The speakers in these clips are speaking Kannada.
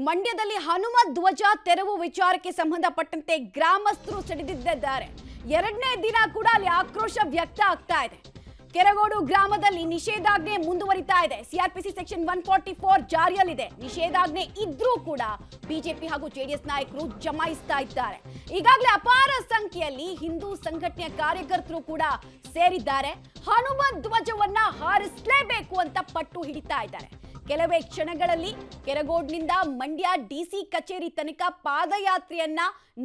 ಮಂಡ್ಯದಲ್ಲಿ ಹನುಮ ಧ್ವಜ ತೆರವು ವಿಚಾರಕ್ಕೆ ಸಂಬಂಧಪಟ್ಟಂತೆ ಗ್ರಾಮಸ್ಥರು ಸಿಡಿದಿದ್ದಾರೆ. ಎರಡನೇ ದಿನ ಕೂಡ ಅಲ್ಲಿ ಆಕ್ರೋಶ ವ್ಯಕ್ತ ಆಗ್ತಾ ಇದೆ. ಕೆರಗೋಡು ಗ್ರಾಮದಲ್ಲಿ ನಿಷೇಧಾಜ್ಞೆ ಮುಂದುವರಿತಾ ಇದೆ. ಸಿಆರ್ಪಿಸಿ ಸೆಕ್ಷನ್ 144 ಜಾರಿಯಲ್ಲಿದೆ. ನಿಷೇಧಾಜ್ಞೆ ಇದ್ರೂ ಕೂಡ ಬಿಜೆಪಿ ಹಾಗೂ ಜೆಡಿಎಸ್ ನಾಯಕರು ಜಮಾಯಿಸ್ತಾ ಇದ್ದಾರೆ. ಈಗಾಗಲೇ ಅಪಾರ ಸಂಖ್ಯೆಯಲ್ಲಿ ಹಿಂದೂ ಸಂಘಟನೆಯ ಕಾರ್ಯಕರ್ತರು ಕೂಡ ಸೇರಿದ್ದಾರೆ. ಹನುಮ ಧ್ವಜವನ್ನ ಹಾರಿಸಲೇಬೇಕು ಅಂತ ಪಟ್ಟು ಹಿಡಿತಾ ಇದ್ದಾರೆ. ಕೆಲವೇ ಕ್ಷಣಗಳಲ್ಲಿ ಕೆರಗೋಡ್ನಿಂದ ಮಂಡ್ಯ ಡಿಸಿ ಕಚೇರಿ ತನಕ ಪಾದಯಾತ್ರೆಯನ್ನ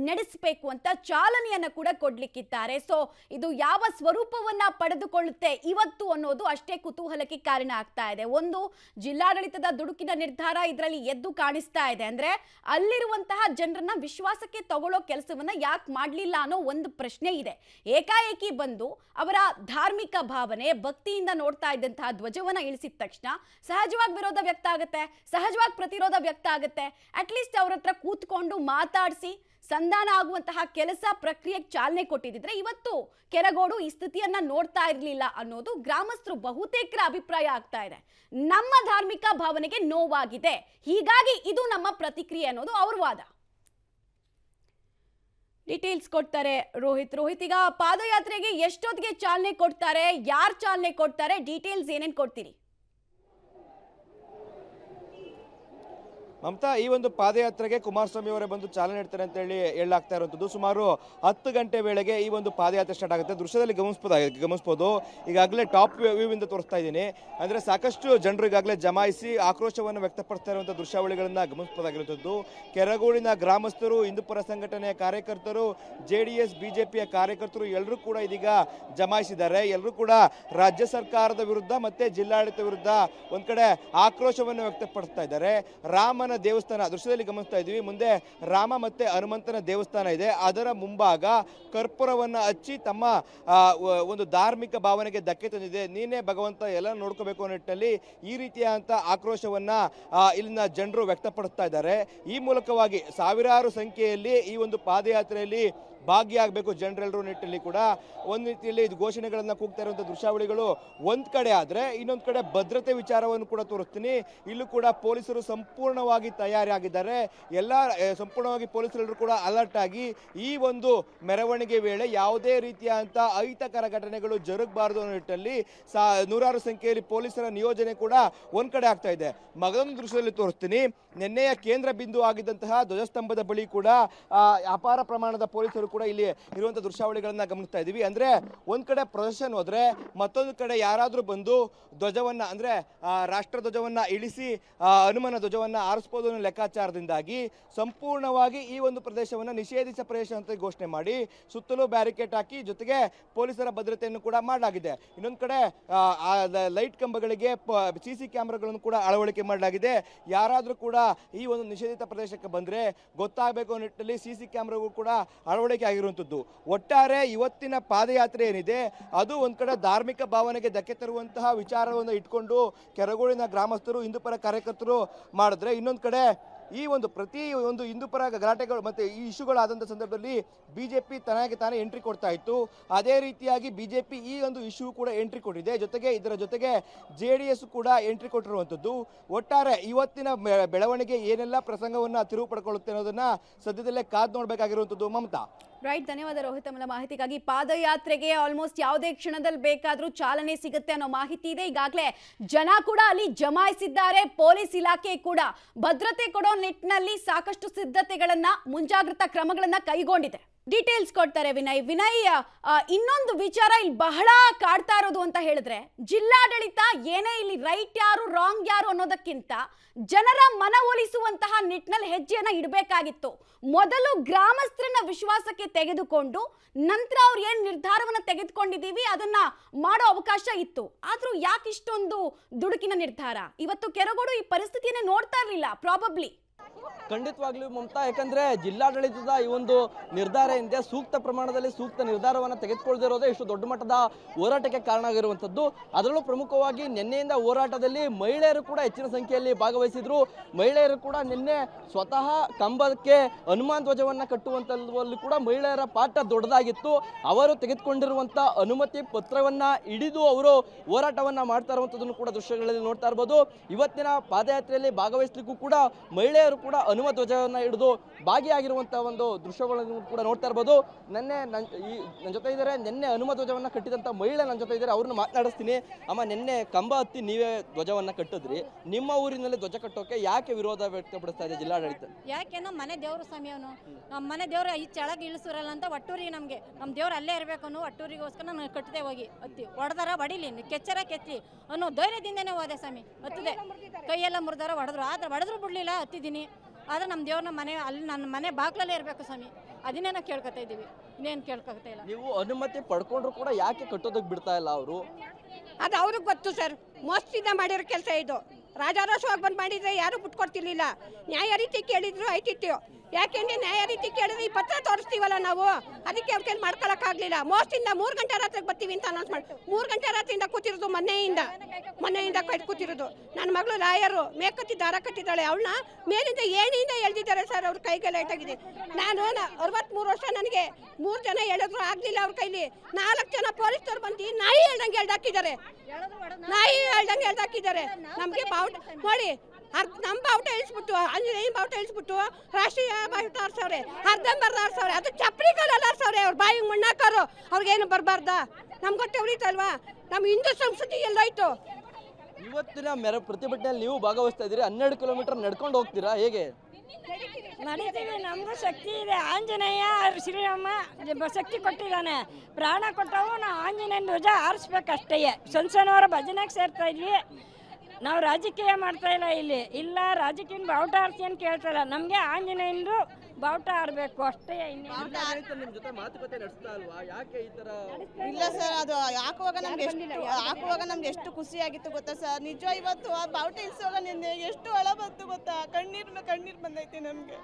ನಡೆಸಬೇಕು ಅಂತ ಚಾಲನೆಯನ್ನ ಕೂಡ ಕೊಡ್ಲಿಕ್ಕಿದ್ದಾರೆ. ಸೊ ಇದು ಯಾವ ಸ್ವರೂಪವನ್ನ ಪಡೆದುಕೊಳ್ಳುತ್ತೆ ಇವತ್ತು ಅನ್ನೋದು ಅಷ್ಟೇ ಕುತೂಹಲಕ್ಕೆ ಕಾರಣ ಆಗ್ತಾ ಇದೆ. ಒಂದು, ಜಿಲ್ಲಾಡಳಿತದ ದುಡುಕಿನ ನಿರ್ಧಾರ ಇದರಲ್ಲಿ ಎದ್ದು ಕಾಣಿಸ್ತಾ ಇದೆ. ಅಂದ್ರೆ ಅಲ್ಲಿರುವಂತಹ ಜನರನ್ನ ವಿಶ್ವಾಸಕ್ಕೆ ತಗೊಳ್ಳೋ ಕೆಲಸವನ್ನ ಯಾಕೆ ಮಾಡಲಿಲ್ಲ ಅನ್ನೋ ಒಂದು ಪ್ರಶ್ನೆ ಇದೆ. ಏಕಾಏಕಿ ಬಂದು ಅವರ ಧಾರ್ಮಿಕ ಭಾವನೆ ಭಕ್ತಿಯಿಂದ ನೋಡ್ತಾ ಇದ್ದಂತಹ ಧ್ವಜವನ್ನ ಇಳಿಸಿದ ತಕ್ಷಣ ಸಹಜವಾಗಿ ವಿರೋಧ ವ್ಯಕ್ತ ಆಗುತ್ತೆ, ಸಹಜವಾಗಿ ಪ್ರತಿರೋಧ ವ್ಯಕ್ತ ಆಗುತ್ತೆ. ಅಟ್ಲೀಸ್ಟ್ ಅವ್ರ ಹತ್ರ ಕೂತ್ಕೊಂಡು ಮಾತಾಡಿಸಿ ಸಂಧಾನ ಆಗುವಂತಹ ಕೆಲಸ ಪ್ರಕ್ರಿಯೆಗೆ ಚಾಲನೆ ಕೊಟ್ಟಿದ್ರೆ ಇವತ್ತು ಕೆರಗೋಡು ಈ ಸ್ಥಿತಿಯನ್ನ ನೋಡ್ತಾ ಇರಲಿಲ್ಲ ಅನ್ನೋದು ಗ್ರಾಮಸ್ಥರು ಬಹುತೇಕರ ಅಭಿಪ್ರಾಯ ಆಗ್ತಾ ಇದೆ. ನಮ್ಮ ಧಾರ್ಮಿಕ ಭಾವನೆಗೆ ನೋವಾಗಿದೆ, ಹೀಗಾಗಿ ಇದು ನಮ್ಮ ಪ್ರತಿಕ್ರಿಯೆ ಅನ್ನೋದು ಅವ್ರ ವಾದ. ಡೀಟೇಲ್ಸ್ ಕೊಡ್ತಾರೆ ರೋಹಿತ್. ಈಗ ಪಾದಯಾತ್ರೆಗೆ ಎಷ್ಟೊತ್ತಿಗೆ ಚಾಲನೆ ಕೊಡ್ತಾರೆ, ಯಾರು ಚಾಲನೆ ಕೊಡ್ತಾರೆ, ಡೀಟೇಲ್ಸ್ ಏನೇನು ಕೊಡ್ತೀರಿ? ಮಮತಾ, ಈ ಒಂದು ಪಾದಯಾತ್ರೆಗೆ ಕುಮಾರಸ್ವಾಮಿ ಅವರೇ ಬಂದು ಚಾಲನೆ ನೀಡ್ತಾರೆ ಅಂತ ಹೇಳಲಾಗ್ತಾ ಇರುವಂಥದ್ದು. ಸುಮಾರು 10 ಗಂಟೆ ವೇಳೆಗೆ ಈ ಒಂದು ಪಾದಯಾತ್ರೆ ಸ್ಟಾರ್ಟ್ ಆಗುತ್ತೆ. ದೃಶ್ಯದಲ್ಲಿ ಗಮನಿಸಬಹುದು. ಈಗಾಗಲೇ ಟಾಪ್ ವ್ಯೂ ಇಂದ ತೋರಿಸ್ತಾ ಇದ್ದೀನಿ. ಅಂದರೆ ಸಾಕಷ್ಟು ಜನರು ಈಗಾಗಲೇ ಜಮಾಯಿಸಿ ಆಕ್ರೋಶವನ್ನು ವ್ಯಕ್ತಪಡಿಸ್ತಾ ಇರುವಂಥ ದೃಶ್ಯಾವಳಿಗಳನ್ನು ಗಮನಿಸಬಹುದಾಗಿರುವಂಥದ್ದು. ಕೆರಗೋಡಿನ ಗ್ರಾಮಸ್ಥರು, ಹಿಂದೂಪರ ಸಂಘಟನೆಯ ಕಾರ್ಯಕರ್ತರು, JDS BJPಯ ಕಾರ್ಯಕರ್ತರು ಎಲ್ಲರೂ ಕೂಡ ಇದೀಗ ಜಮಾಯಿಸಿದ್ದಾರೆ. ಎಲ್ಲರೂ ಕೂಡ ರಾಜ್ಯ ಸರ್ಕಾರದ ವಿರುದ್ಧ ಮತ್ತೆ ಜಿಲ್ಲಾಡಳಿತ ವಿರುದ್ಧ ಒಂದ್ ಕಡೆ ಆಕ್ರೋಶವನ್ನು ವ್ಯಕ್ತಪಡಿಸ್ತಾ ಇದ್ದಾರೆ. ರಾಮನ ದೇವಸ್ಥಾನ ದೃಶ್ಯದಲ್ಲಿ ಗಮನಿಸ್ತಾ ಇದ್ವಿ. ಮುಂದೆ ರಾಮ ಮತ್ತೆ ಹನುಮಂತನ ದೇವಸ್ಥಾನ ಇದೆ. ಅದರ ಮುಂಭಾಗ ಕರ್ಪೂರವನ್ನ ಹಚ್ಚಿ ತಮ್ಮ ಒಂದು ಧಾರ್ಮಿಕ ಭಾವನೆಗೆ ಧಕ್ಕೆ ತಂದಿದೆ. ನೀನೇ ಭಗವಂತ ಎಲ್ಲ ನೋಡ್ಕೋಬೇಕು ಅನ್ನೋ ನಿಟ್ಟಿನಲ್ಲಿ ಈ ರೀತಿಯಾದಂಥ ಆಕ್ರೋಶವನ್ನ ಇಲ್ಲಿನ ಜನರು ವ್ಯಕ್ತಪಡಿಸ್ತಾ ಇದ್ದಾರೆ. ಈ ಮೂಲಕವಾಗಿ ಸಾವಿರಾರು ಸಂಖ್ಯೆಯಲ್ಲಿ ಈ ಒಂದು ಪಾದಯಾತ್ರೆಯಲ್ಲಿ ಭಾಗಿಯಾಗಬೇಕು ಜನರೆಲ್ಲರೂ ನಿಟ್ಟಿನಲ್ಲಿ ಕೂಡ ಒಂದು ರೀತಿಯಲ್ಲಿ ಇದು ಘೋಷಣೆಗಳನ್ನು ಕೂಗ್ತಾ ಇರುವಂಥ ದೃಶ್ಯಾವಳಿಗಳು ಒಂದು ಕಡೆ ಆದರೆ, ಇನ್ನೊಂದು ಕಡೆ ಭದ್ರತೆ ವಿಚಾರವನ್ನು ಕೂಡ ತೋರಿಸ್ತೀನಿ. ಇಲ್ಲೂ ಕೂಡ ಪೊಲೀಸರು ಸಂಪೂರ್ಣವಾಗಿ ತಯಾರಿಯಾಗಿದ್ದಾರೆ. ಎಲ್ಲ ಸಂಪೂರ್ಣವಾಗಿ ಪೊಲೀಸರೆಲ್ಲರೂ ಕೂಡ ಅಲರ್ಟ್ ಆಗಿ ಈ ಒಂದು ಮೆರವಣಿಗೆ ವೇಳೆ ಯಾವುದೇ ರೀತಿಯಾದಂಥ ಅಹಿತಕರ ಘಟನೆಗಳು ಜರುಗಬಾರದು ಅನ್ನೋ ನಿಟ್ಟಿನಲ್ಲಿ ನೂರಾರು ಸಂಖ್ಯೆಯಲ್ಲಿ ಪೊಲೀಸರ ನಿಯೋಜನೆ ಕೂಡ ಒಂದು ಕಡೆ ಆಗ್ತಾ ಇದೆ. ಮಗದೊಂದು ದೃಶ್ಯದಲ್ಲಿ ತೋರಿಸ್ತೀನಿ. ನಿನ್ನೆಯ ಕೇಂದ್ರ ಬಿಂದು ಆಗಿದ್ದಂತಹ ಧ್ವಜಸ್ತಂಭದ ಬಳಿ ಕೂಡ ಅಪಾರ ಪ್ರಮಾಣದ ಪೊಲೀಸರು ಕೂಡ ಇಲ್ಲಿ ಇರುವಂತಹ ದೃಶ್ಯಾವಳಿಗಳನ್ನ ಗಮನಿಸ್ತಾ ಇದೀವಿ. ಅಂದ್ರೆ ಒಂದ್ ಕಡೆ ಪ್ರೊಸೆಷನ್ ಹೋದ್ರೆ ಮತ್ತೊಂದು ಕಡೆ ಯಾರಾದ್ರೂ ಬಂದು ಧ್ವಜವನ್ನ ಅಂದ್ರೆ ರಾಷ್ಟ್ರ ಧ್ವಜವನ್ನ ಇಳಿಸಿ ಹನುಮನ ಧ್ವಜವನ್ನ ಆರಿಸಬಹುದು ಅನ್ನೋ ಲೆಕ್ಕಾಚಾರದಿಂದಾಗಿ ಸಂಪೂರ್ಣವಾಗಿ ಈ ಒಂದು ಪ್ರದೇಶವನ್ನ ನಿಷೇಧಿತ ಪ್ರದೇಶ ಅಂತ ಘೋಷಣೆ ಮಾಡಿ ಸುತ್ತಲೂ ಬ್ಯಾರಿಕೇಡ್ ಹಾಕಿ ಜೊತೆಗೆ ಪೊಲೀಸರ ಭದ್ರತೆಯನ್ನು ಕೂಡ ಮಾಡಲಾಗಿದೆ. ಇನ್ನೊಂದು ಕಡೆ ಲೈಟ್ ಕಂಬಗಳಿಗೆ CC ಕ್ಯಾಮೆರಾಗಳನ್ನು ಕೂಡ ಅಳವಡಿಕೆ ಮಾಡಲಾಗಿದೆ. ಯಾರಾದ್ರೂ ಕೂಡ ಈ ಒಂದು ನಿಷೇಧಿತ ಪ್ರದೇಶಕ್ಕೆ ಬಂದ್ರೆ ಗೊತ್ತಾಗಬೇಕು ಅನ್ನೋ ನಿಟ್ಟಿನಲ್ಲಿ CC ಕ್ಯಾಮೆರಾಗಳು ಕೂಡ ಅಳವಡಿಕೆ ಆಗಿರುವಂಥದ್ದು. ಒಟ್ಟಾರೆ ಇವತ್ತಿನ ಪಾದಯಾತ್ರೆ ಏನಿದೆ ಅದು ಒಂದ್ ಕಡೆ ಧಾರ್ಮಿಕ ಭಾವನೆಗೆ ಧಕ್ಕೆ ತರುವಂತಹ ವಿಚಾರವನ್ನು ಇಟ್ಕೊಂಡು ಕೆರಗೋಡಿನ ಗ್ರಾಮಸ್ಥರು, ಹಿಂದೂಪರ ಕಾರ್ಯಕರ್ತರು ಮಾಡಿದ್ರೆ, ಇನ್ನೊಂದು ಕಡೆ ಈ ಒಂದು ಪ್ರತಿ ಒಂದು ಹಿಂದೂಪರ ಗಲಾಟೆಗಳು ಮತ್ತೆ ಈ ಇಶ್ಯೂಗಳಾದಂಥ ಸಂದರ್ಭದಲ್ಲಿ ಬಿಜೆಪಿ ತನಗೆ ತಾನೇ ಎಂಟ್ರಿ ಕೊಡ್ತಾ ಇತ್ತು. ಅದೇ ರೀತಿಯಾಗಿ ಬಿಜೆಪಿ ಈ ಒಂದು ಇಶ್ಯೂ ಕೂಡ ಎಂಟ್ರಿ ಕೊಟ್ಟಿದೆ. ಜೊತೆಗೆ ಇದರ ಜೊತೆಗೆ JDS ಕೂಡ ಎಂಟ್ರಿ ಕೊಟ್ಟಿರುವಂಥದ್ದು. ಒಟ್ಟಾರೆ ಇವತ್ತಿನ ಬೆಳವಣಿಗೆ ಏನೆಲ್ಲ ಪ್ರಸಂಗವನ್ನ ತಿರುವು ಪಡ್ಕೊಳ್ಳುತ್ತೆ ಅನ್ನೋದನ್ನ ಸದ್ಯದಲ್ಲೇ ಕಾದು ನೋಡಬೇಕಾಗಿರುವಂಥದ್ದು. ಮಮತಾ, ರೈಟ್, ಧನ್ಯವಾದ ರೋಹಿತ್ ಅಮ್ಮನ ಮಾಹಿತಿಗಾಗಿ. ಪಾದಯಾತ್ರೆಗೆ ಆಲ್ಮೋಸ್ಟ್ ಯಾವುದೇ ಕ್ಷಣದಲ್ಲಿ ಬೇಕಾದ್ರೂ ಚಾಲನೆ ಸಿಗುತ್ತೆ ಅನ್ನೋ ಮಾಹಿತಿ ಇದೆ. ಈಗಾಗಲೇ ಜನ ಕೂಡ ಅಲ್ಲಿ ಜಮಾಯಿಸಿದ್ದಾರೆ. ಪೊಲೀಸ್ ಇಲಾಖೆ ಕೂಡ ಭದ್ರತೆ ಕೊಡೋ ನಿಟ್ಟಿನಲ್ಲಿ ಸಾಕಷ್ಟು ಸಿದ್ಧತೆಗಳನ್ನ, ಮುಂಜಾಗ್ರತಾ ಕ್ರಮಗಳನ್ನ ಕೈಗೊಂಡಿದೆ. ಡೀಟೇಲ್ಸ್ ಕೊಡ್ತಾರೆ ವಿನಯ್. ಇನ್ನೊಂದು ವಿಚಾರ ಇಲ್ಲಿ ಬಹಳ ಕಾಡ್ತಾ ಇರೋದು ಅಂತ ಹೇಳಿದ್ರೆ, ಜಿಲ್ಲಾಡಳಿತ ಏನೇ ಇಲ್ಲಿ ರೈಟ್ ಯಾರು ರಾಂಗ್ ಯಾರು ಅನ್ನೋದಕ್ಕಿಂತ ಜನರ ಮನವೊಲಿಸುವಂತಹ ನಿಟ್ಟಿನಲ್ಲಿ ಹೆಜ್ಜೆಯನ್ನ ಇಡಬೇಕಾಗಿತ್ತು. ಮೊದಲು ಗ್ರಾಮಸ್ಥರನ್ನ ವಿಶ್ವಾಸಕ್ಕೆ ತೆಗೆದುಕೊಂಡು ನಂತರ ಅವ್ರು ಏನ್ ನಿರ್ಧಾರವನ್ನ ತೆಗೆದುಕೊಂಡಿದ್ದೀವಿ ಅದನ್ನ ಮಾಡೋ ಅವಕಾಶ ಇತ್ತು. ಆದ್ರೂ ಯಾಕೆ ಇಷ್ಟೊಂದು ದುಡುಕಿನ ನಿರ್ಧಾರ? ಇವತ್ತು ಕೆರಗೋಡು ಈ ಪರಿಸ್ಥಿತಿಯನ್ನೇ ನೋಡ್ತಾ ಇರಲಿಲ್ಲ ಪ್ರಾಬಬ್ಲಿ. ಖಂಡಿತವಾಗ್ಲೂ ಮಮತಾ, ಯಾಕಂದ್ರೆ ಜಿಲ್ಲಾಡಳಿತದ ಈ ಒಂದು ನಿರ್ಧಾರ ಏನಿದೆ ಸೂಕ್ತ ಪ್ರಮಾಣದಲ್ಲಿ ಸೂಕ್ತ ನಿರ್ಧಾರವನ್ನು ತೆಗೆದುಕೊಳ್ಳದಿರೋದೇ ಇಷ್ಟು ದೊಡ್ಡ ಮಟ್ಟದ ಹೋರಾಟಕ್ಕೆ ಕಾರಣ ಆಗಿರುವಂಥದ್ದು. ಅದರಲ್ಲೂ ಪ್ರಮುಖವಾಗಿ ನಿನ್ನೆಯಿಂದ ಹೋರಾಟದಲ್ಲಿ ಮಹಿಳೆಯರು ಕೂಡ ಹೆಚ್ಚಿನ ಸಂಖ್ಯೆಯಲ್ಲಿ ಭಾಗವಹಿಸಿದ್ರು. ಮಹಿಳೆಯರು ಕೂಡ ನಿನ್ನೆ ಸ್ವತಃ ಕಂಬಕ್ಕೆ ಹನುಮಾನ್ ಧ್ವಜವನ್ನು ಕಟ್ಟುವಂಥದ್ರಲ್ಲಿ ಕೂಡ ಮಹಿಳೆಯರ ಪಾತ್ರ ದೊಡ್ಡದಾಗಿತ್ತು. ಅವರು ತೆಗೆದುಕೊಂಡಿರುವಂಥ ಅನುಮತಿ ಪತ್ರವನ್ನ ಹಿಡಿದು ಅವರು ಹೋರಾಟವನ್ನ ಮಾಡ್ತಾ ಇರುವಂಥದ್ದನ್ನು ಕೂಡ ದೃಶ್ಯಗಳಲ್ಲಿ ನೋಡ್ತಾ ಇರ್ಬೋದು. ಇವತ್ತಿನ ಪಾದಯಾತ್ರೆಯಲ್ಲಿ ಭಾಗವಹಿಸಲಿಕ್ಕೂ ಕೂಡ ಮಹಿಳೆಯರು ಕೂಡ ಹನುಮ ಧ್ವಜವನ್ನು ಹಿಡಿದು ಭಾಗಿಯಾಗಿರುವಂತಹ ಒಂದು ದೃಶ್ಯಗಳನ್ನು ಕೂಡ ನೋಡ್ತಾ ಇರ್ಬೋದು. ನನ್ನ ಜೊತೆ ಇದ್ದಾರೆ, ನಿನ್ನೆ ಹನುಮ ಧ್ವಜವನ್ನ ಕಟ್ಟಿದಂತ ಮಹಿಳೆ ನನ್ನ ಜೊತೆ ಇದ್ದಾರೆ, ಅವ್ರನ್ನ ಮಾತನಾಡಿಸ್ತೀನಿ. ಅಮ್ಮ, ನಿನ್ನೆ ಕಂಬ ಹತ್ತಿ ನೀವೇ ಧ್ವಜವನ್ನ ಕಟ್ಟಿದ್ರಿ, ನಿಮ್ಮ ಊರಿನಲ್ಲಿ ಧ್ವಜ ಕಟ್ಟೋಕೆ ಯಾಕೆ ವಿರೋಧ ವ್ಯಕ್ತಪಡಿಸ್ತಾ ಇದೆ ಜಿಲ್ಲಾಡಳಿತ? ಯಾಕೆ ನಮ್ಮ ಮನೆ ದೇವರು ಸ್ವಾಮಿ, ಅವನು ನಮ್ಮ ಮನೆ ದೇವರು ಈ ಕೆಳಗೆ ಇಳಿಸಿರಲ್ಲ ಅಂತ ಒಟ್ಟೂರಿಗೆ ನಮಗೆ ನಮ್ಮ ದೇವ್ರು ಅಲ್ಲೇ ಇರಬೇಕು ಅನ್ನೋ ಒಟ್ಟೂರಿಗೋಸ್ಕರ ನಾನು ಕಟ್ಟದೆ ಹೋಗಿ ಹತ್ತಿ ಹೊಡೆದಾರ ಹೊಡಿಲಿ, ಕೆಚ್ಚರ ಕೆತ್ತಿ ಅನ್ನೋ ಧೈರ್ಯದಿಂದನೇ ಹೋದೆ ಸ್ವಾಮಿ. ಹತ್ತದೆ ಕೈಯೆಲ್ಲ ಮುರಿದಾರ, ಹೊಡೆದ್ರು, ಆದ್ರೆ ಹೊಡೆದ್ರು ಬಿಡ್ಲಿಲ್ಲ, ಹತ್ತಿದ್ದೀನಿ. ಆದ್ರೆ ನಮ್ಮ ದೇವ್ರನ್ನ ಮನೆ ಅಲ್ಲಿ ನನ್ನ ಮನೆ ಬಾಗ್ಲಲ್ಲೇ ಇರಬೇಕು ಸ್ವಾಮಿ, ಅದನ್ನೇ ನಾವು ಕೇಳ್ಕೊತಾ ಇದ್ದೀವಿ, ಇನ್ನೇನು ಕೇಳ್ಕೊತಾ ಇಲ್ಲ. ನೀವು ಅನುಮತಿ ಪಡ್ಕೊಂಡ್ರು ಕೂಡ ಯಾಕೆ ಕಟ್ಟೋದಕ್ಕೆ ಬಿಡ್ತಾ ಇಲ್ಲ ಅವರು? ಅದು ಅವ್ರಿಗೆ ಗೊತ್ತು ಸರ್, ಮೋಸದಿಂದ ಮಾಡಿರೋ ಕೆಲಸ ಇದು. ರಾಜಾರೋಷವಾಗಿ ಬಂದು ಮಾಡಿದ್ರೆ ಯಾರು ಬಿಟ್ಕೊಡ್ತಿರ್ಲಿಲ್ಲ. ನ್ಯಾಯ ರೀತಿ ಕೇಳಿದ್ರು ಆಯ್ತಿತ್ತು. ಯಾಕೆಂದ್ರೆ ನ್ಯಾಯ ರೀತಿ ಕೇಳಿದ್ರೆ ಈ ಪತ್ರ ತೋರಿಸ್ತೀವಲ್ಲ ನಾವು, ಅದಕ್ಕೆ ಅವ್ರ ಕೈಲಿ ಮಾಡ್ಕೊಳಕ್ಕಾಗಲಿಲ್ಲ. ಮೋಸದಿಂದ 3 ಗಂಟೆ ರಾತ್ರಿಗೆ ಬರ್ತೀವಿ ಅಂತ ಅನೌನ್ಸ್ ಮಾಡಿ 3 ಗಂಟೆ ರಾತ್ರಿಯಿಂದ ಕೂತಿರೋದು, ಮೊನ್ನೆಯಿಂದ ಕೂತಿರೋದು. ನನ್ನ ಮಗಳು ಲಾಯರು ಮೇಕತ್ತಿ ದಾರ ಕಟ್ಟಿದ್ದಾಳೆ, ಅವಳನ್ನ ಮೇಲಿಂದ ಏಣಿಯಿಂದ ಎಳ್ದಿದ್ದಾರೆ ಸರ್, ಅವ್ರ ಕೈಗೆ ಲೈಟ್ ಆಗಿದೆ. ನಾನು 63 ವರ್ಷ, ನನಗೆ 3 ಜನ ಹೇಳಿದ್ರು ಆಗಲಿಲ್ಲ ಅವ್ರ ಕೈಲಿ. 4 ಜನ ಪೊಲೀಸರು ಬಂದು ನಾಯಿ ಹೇಳ್ದಂಗೆ ಎಳ್ದಾಕಿದ್ದಾರೆ, ನಮಗೆ ಬಾವುಟ ನೋಡಿ, ನಮ್ಮ ಬಾವುಟ ಇಳಿಸ್ಬಿಟ್ಟು, ಆಂಜನೇಯ ಬಾವುಟ ಇಳಿಸ್ಬಿಟ್ಟು ರಾಷ್ಟ್ರೀಯ ಬಾವುಟ ಆರ್ಸವ್ರೆ, ಅರ್ಧಂಬರ್ಧ ಆರ್ಸವ್ರೆ, ಅದು ಚಪ್ಪಲಿ ಕಾಲಲ್ಲಿ ಆರ್ಸವ್ರೆ. ಅವ್ರು ಬಾಯಿಗೆ ಮಣ್ಣಾಕೋರು, ಅವ್ರಿಗೇನು ಬರಬಾರ್ದ? ನಮ್ಗೆ ಗೊತ್ತೇ ಉಳಿತಲ್ವಾ? ನಮ್ಮ ಹಿಂದೂ ಸಂಸ್ಕೃತಿ ಎಲ್ಲೋಯ್ತು? ಇವತ್ತಿನ ಪ್ರತಿಭಟನೆಯಲ್ಲಿ ನೀವು ಭಾಗವಹಿಸ್ತಾ ಇದ್ದೀರಿ, 12 ಕಿಲೋಮೀಟರ್ ನಡ್ಕೊಂಡು ಹೋಗ್ತೀರಾ, ಹೇಗೆ? ನಡೀತೀವಿ, ನಮಗೂ ಶಕ್ತಿ ಇದೆ. ಆಂಜನೇಯ ಶ್ರೀರಾಮ ಶಕ್ತಿ ಕೊಟ್ಟಿದ್ದಾನೆ, ಪ್ರಾಣ ಕೊಟ್ಟವು. ನಾವು ಆಂಜನೇಯ ಧ್ವಜ ಆರಿಸ್ಬೇಕಷ್ಟೇ. ಸಣ್ಣವರ ಭಜನೆಗೆ ಸೇರ್ತಾ ಇದ್ವಿ ನಾವು, ರಾಜಕೀಯ ಮಾಡ್ತಾ ಇಲ್ಲ ಇಲ್ಲಿ. ಇಲ್ಲ ರಾಜಕೀಯ ಬಾವುಟ ಆರಿಸಿ ಅಂತ ಕೇಳ್ತಾ ಇಲ್ಲ, ನಮಗೆ ಆಂಜನೇಯಂದು ಬಾವುಟ ಆಡಬೇಕು ಅಷ್ಟೇ. ನಿಮ್ ಜೊತೆ ಮಾತುಕತೆ ನಡೆಸ್ತಾ ಅಲ್ವಾ? ಯಾಕೆ ಈ ತರ? ಇಲ್ಲ ಸರ್, ಅದು ಹಾಕುವಾಗ ನಮ್ಗೆ ಎಷ್ಟು ಖುಷಿ ಆಗಿತ್ತು ಗೊತ್ತಾ ಸರ್? ನಿಜ ಇವತ್ತು ಆ ಬಾವುಟ ಇಳಿಸುವಾಗ ನಿನ್ನೆ ಎಷ್ಟು ಹಳ ಬಂತು ಗೊತ್ತಾ? ಕಣ್ಣೀರ್ ಬಂದೈತಿ ನಮ್ಗೆ.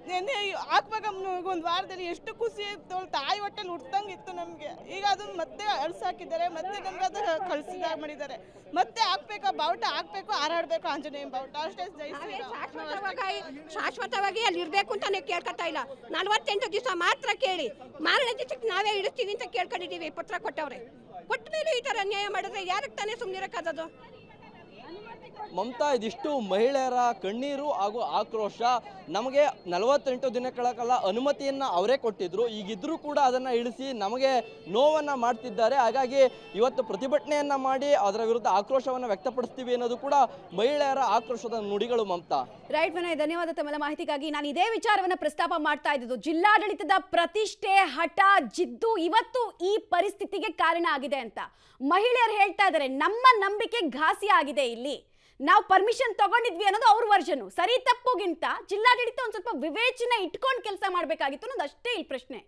ನಿನ್ನೆ ಹಾಕುವಾಗ ಒಂದು ವಾರದಲ್ಲಿ ಎಷ್ಟು ಖುಷಿ ಇತ್ತು, ತಾಯಿ ಹೊಟ್ಟೆಲಿ ಹುಟ್ಟಂಗಿತ್ತು ನಮ್ಗೆ. ಈಗ ಅದನ್ನ ಮತ್ತೆ ಅಳ್ಸಾಕಿದ್ದಾರೆ, ಮತ್ತೆ ನಮ್ಗೆ ಅದು ಕಳ್ಸಿದಾಗ ಮಾಡಿದ್ದಾರೆ. ಮತ್ತೆ ಹಾಕ್ಬೇಕು, ಬಾವುಟ ಹಾಕ್ಬೇಕು, ಹಾರಾಡ್ಬೇಕು ಆಂಜನೇಯ ಬಾವುಟ, ಅಷ್ಟೇ. ಜೈ ಶ್ರೀರಾಮ್. ಶಾಶ್ವತವಾಗಿ ಅಲ್ಲಿ ಇರ್ಬೇಕು ಅಂತಾನೆ ಕೇಳ್ಕೊತಾ ಇಲ್ಲ. 48 ದಿವಸ ಮಾತ್ರ ಕೇಳಿ, ಮಾರನೇ ದಿವಸಕ್ಕೆ ನಾವೇ ಇಳಿಸ್ತೀವಿ ಅಂತ ಕೇಳ್ಕೊಂಡಿದ್ದೀವಿ. ಪತ್ರ ಕೊಟ್ಟವ್ರೆ, ಕೊಟ್ಟ ಮೇಲೆ ಈ ತರ ಅನ್ಯಾಯ ಮಾಡಿದ್ರೆ ಯಾರಿಗೆ ತಾನೇ ಸುಮ್ಮನಿರಕ್ಕಾಗೋದು? ಮಮತಾ, ಇದಿಷ್ಟು ಮಹಿಳೆಯರ ಕಣ್ಣೀರು ಹಾಗೂ ಆಕ್ರೋಶ. ನಮಗೆ 48 ದಿನಗಳ ಕಾಲ ಅನುಮತಿಯನ್ನ ಅವರೇ ಕೊಟ್ಟಿದ್ರು, ಈಗಿದ್ರೂ ಕೂಡ ಅದನ್ನ ಇಳಿಸಿ ನಮಗೆ ನೋವನ್ನ ಮಾಡ್ತಿದ್ದಾರೆ. ಹಾಗಾಗಿ ಇವತ್ತು ಪ್ರತಿಭಟನೆಯನ್ನ ಮಾಡಿ ಅದರ ವಿರುದ್ಧ ಆಕ್ರೋಶವನ್ನ ವ್ಯಕ್ತಪಡಿಸ್ತೀವಿ ಅನ್ನೋದು ಕೂಡ ಮಹಿಳೆಯರ ಆಕ್ರೋಶದ ನುಡಿಗಳು. ಮಮತಾ, ರೈಟ್ ವಿನಯ್, ಧನ್ಯವಾದ ತಮ್ಮೆಲ್ಲ ಮಾಹಿತಿಗಾಗಿ. ನಾನು ಇದೇ ವಿಚಾರವನ್ನ ಪ್ರಸ್ತಾಪ ಮಾಡ್ತಾ ಇದ್ದು, ಜಿಲ್ಲಾಡಳಿತದ ಪ್ರತಿಷ್ಠೆ, ಹಠ, ಜಿದ್ದು ಇವತ್ತು ಈ ಪರಿಸ್ಥಿತಿಗೆ ಕಾರಣ ಆಗಿದೆ ಅಂತ ಮಹಿಳೆಯರು ಹೇಳ್ತಾ ಇದ್ದಾರೆ. ನಮ್ಮ ನಂಬಿಕೆ ಘಾಸಿ ಆಗಿದೆ ಇಲ್ಲಿ, ನಾವು ಪರ್ಮಿಷನ್ ತಗೊಂಡಿದ್ವಿ ಅನ್ನೋದು ಅವ್ರ ವರ್ಷನು. ಸರಿ ತಪ್ಪುಗಿಂತ ಜಿಲ್ಲಾಡಳಿತ ಒಂದ್ ಸ್ವಲ್ಪ ವಿವೇಚನೆ ಇಟ್ಕೊಂಡು ಕೆಲಸ ಮಾಡಬೇಕಾಗಿತ್ತು ಅನ್ನೋದು ಅಷ್ಟೇ ಈ ಪ್ರಶ್ನೆ.